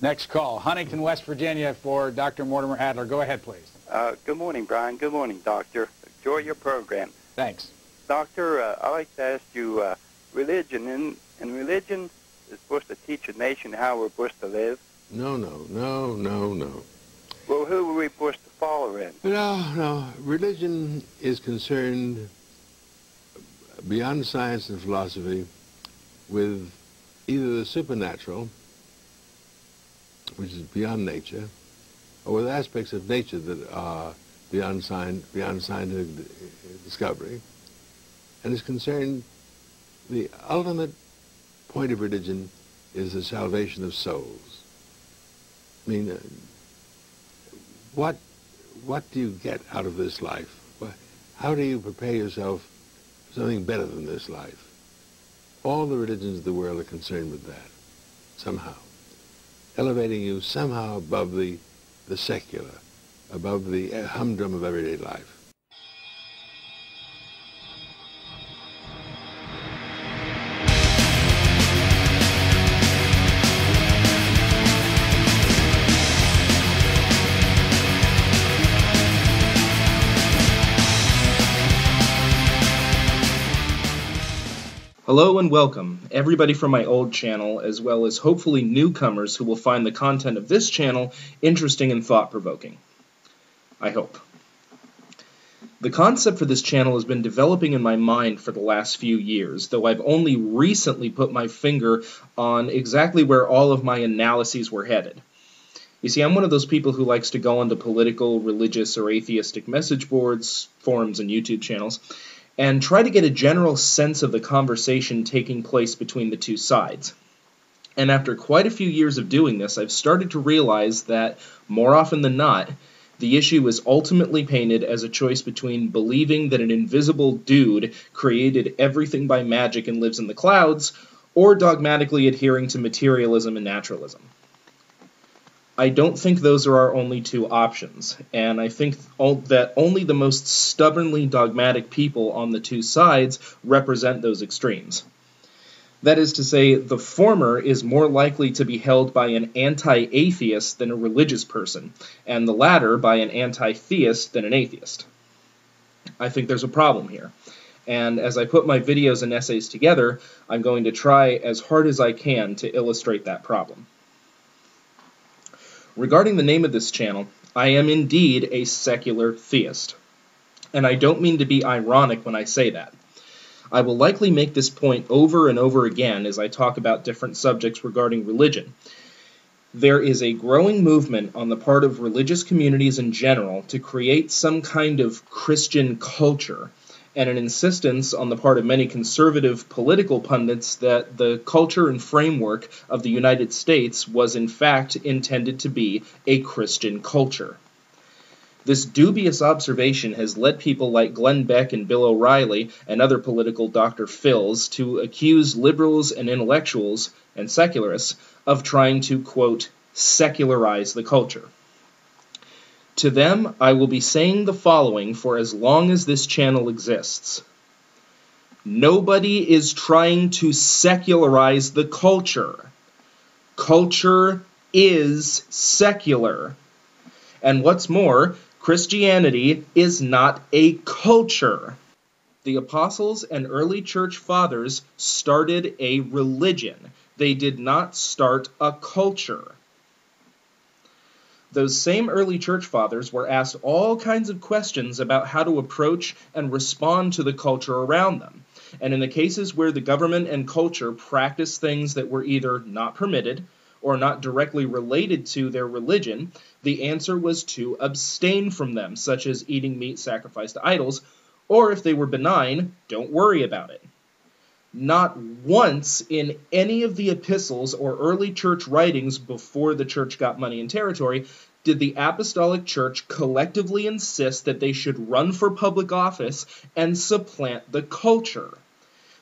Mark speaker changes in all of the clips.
Speaker 1: Next call, Huntington, West Virginia, for Dr. Mortimer Adler. Go ahead, please.
Speaker 2: Good morning, Brian. Good morning, Doctor. Enjoy your program.
Speaker 1: Thanks.
Speaker 2: Doctor, I'd like to ask you, religion, and religion is supposed to teach a nation how we're supposed to live?
Speaker 3: No.
Speaker 2: Well, who are we supposed to follow in?
Speaker 3: No. Religion is concerned beyond science and philosophy with either the supernatural, which is beyond nature, or with aspects of nature that are beyond scientific discovery, and is concerned, the ultimate point of religion is the salvation of souls. I mean, what do you get out of this life? How do you prepare yourself for something better than this life? All the religions of the world are concerned with that, somehow. Elevating you somehow above the secular, above the humdrum of everyday life.
Speaker 4: Hello and welcome, everybody from my old channel, as well as hopefully newcomers who will find the content of this channel interesting and thought-provoking. I hope. The concept for this channel has been developing in my mind for the last few years, though I've only recently put my finger on exactly where all of my analyses were headed. You see, I'm one of those people who likes to go onto political, religious, or atheistic message boards, forums, and YouTube channels, and try to get a general sense of the conversation taking place between the two sides. And after quite a few years of doing this, I've started to realize that, more often than not, the issue is ultimately painted as a choice between believing that an invisible dude created everything by magic and lives in the clouds, or dogmatically adhering to materialism and naturalism. I don't think those are our only two options, and I think that only the most stubbornly dogmatic people on the two sides represent those extremes. That is to say, the former is more likely to be held by an anti-atheist than a religious person, and the latter by an anti-theist than an atheist. I think there's a problem here, and as I put my videos and essays together, I'm going to try as hard as I can to illustrate that problem. Regarding the name of this channel, I am indeed a secular theist. And I don't mean to be ironic when I say that. I will likely make this point over and over again as I talk about different subjects regarding religion. There is a growing movement on the part of religious communities in general to create some kind of Christian culture, and an insistence on the part of many conservative political pundits that the culture and framework of the United States was in fact intended to be a Christian culture. This dubious observation has led people like Glenn Beck and Bill O'Reilly and other political Dr. Phils to accuse liberals and intellectuals and secularists of trying to, quote, secularize the culture. To them, I will be saying the following for as long as this channel exists. Nobody is trying to secularize the culture. Culture is secular. And what's more, Christianity is not a culture. The apostles and early church fathers started a religion. They did not start a culture. Those same early church fathers were asked all kinds of questions about how to approach and respond to the culture around them. And in the cases where the government and culture practiced things that were either not permitted or not directly related to their religion, the answer was to abstain from them, such as eating meat sacrificed to idols, or if they were benign, don't worry about it. Not once in any of the epistles or early church writings before the church got money and territory did the apostolic church collectively insist that they should run for public office and supplant the culture.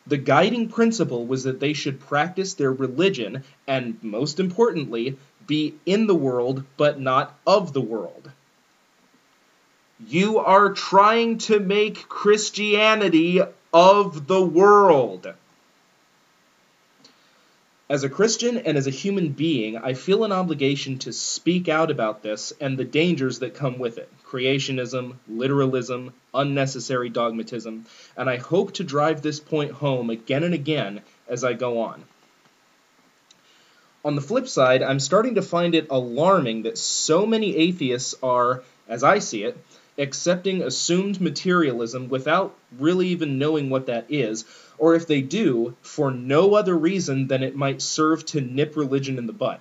Speaker 4: The guiding principle was that they should practice their religion and, most importantly, be in the world but not of the world. You are trying to make Christianity of the world. As a Christian and as a human being, I feel an obligation to speak out about this and the dangers that come with it. Creationism, literalism, unnecessary dogmatism, and I hope to drive this point home again and again as I go on. On the flip side, I'm starting to find it alarming that so many atheists are, as I see it, accepting assumed materialism without really even knowing what that is, or if they do, for no other reason than it might serve to nip religion in the bud.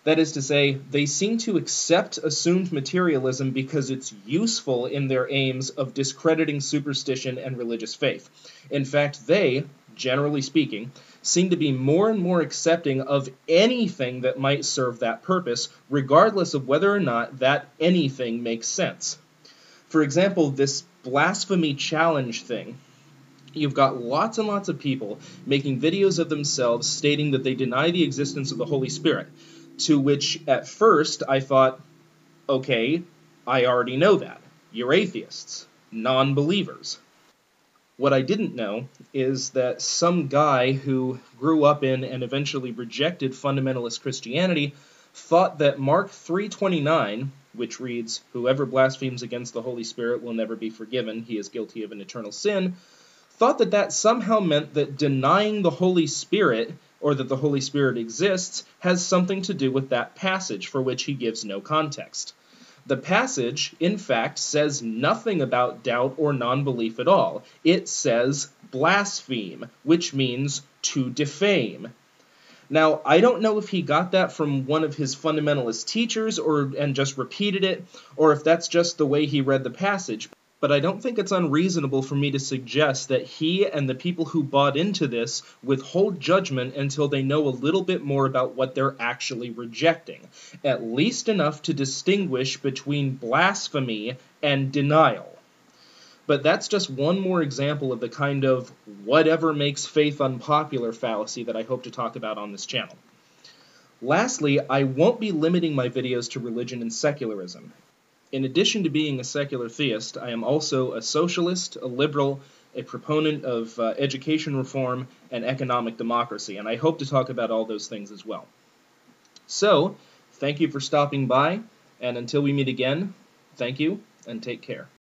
Speaker 4: That is to say, they seem to accept assumed materialism because it's useful in their aims of discrediting superstition and religious faith. In fact, they, generally speaking, seem to be more and more accepting of anything that might serve that purpose, regardless of whether or not that anything makes sense. For example, this blasphemy challenge thing. You've got lots and lots of people making videos of themselves stating that they deny the existence of the Holy Spirit, to which at first I thought, okay, I already know that. You're atheists, non-believers. What I didn't know is that some guy who grew up in and eventually rejected fundamentalist Christianity thought that Mark 3:29, which reads, "Whoever blasphemes against the Holy Spirit will never be forgiven, he is guilty of an eternal sin," thought that that somehow meant that denying the Holy Spirit, or that the Holy Spirit exists, has something to do with that passage for which he gives no context. The passage, in fact, says nothing about doubt or non-belief at all. It says blaspheme, which means to defame. Now, I don't know if he got that from one of his fundamentalist teachers and just repeated it, or if that's just the way he read the passage, but I don't think it's unreasonable for me to suggest that he and the people who bought into this withhold judgment until they know a little bit more about what they're actually rejecting, at least enough to distinguish between blasphemy and denial. But that's just one more example of the kind of whatever makes faith unpopular fallacy that I hope to talk about on this channel. Lastly, I won't be limiting my videos to religion and secularism. In addition to being a secular theist, I am also a socialist, a liberal, a proponent of education reform and economic democracy, and I hope to talk about all those things as well. So, thank you for stopping by, and until we meet again, thank you, and take care.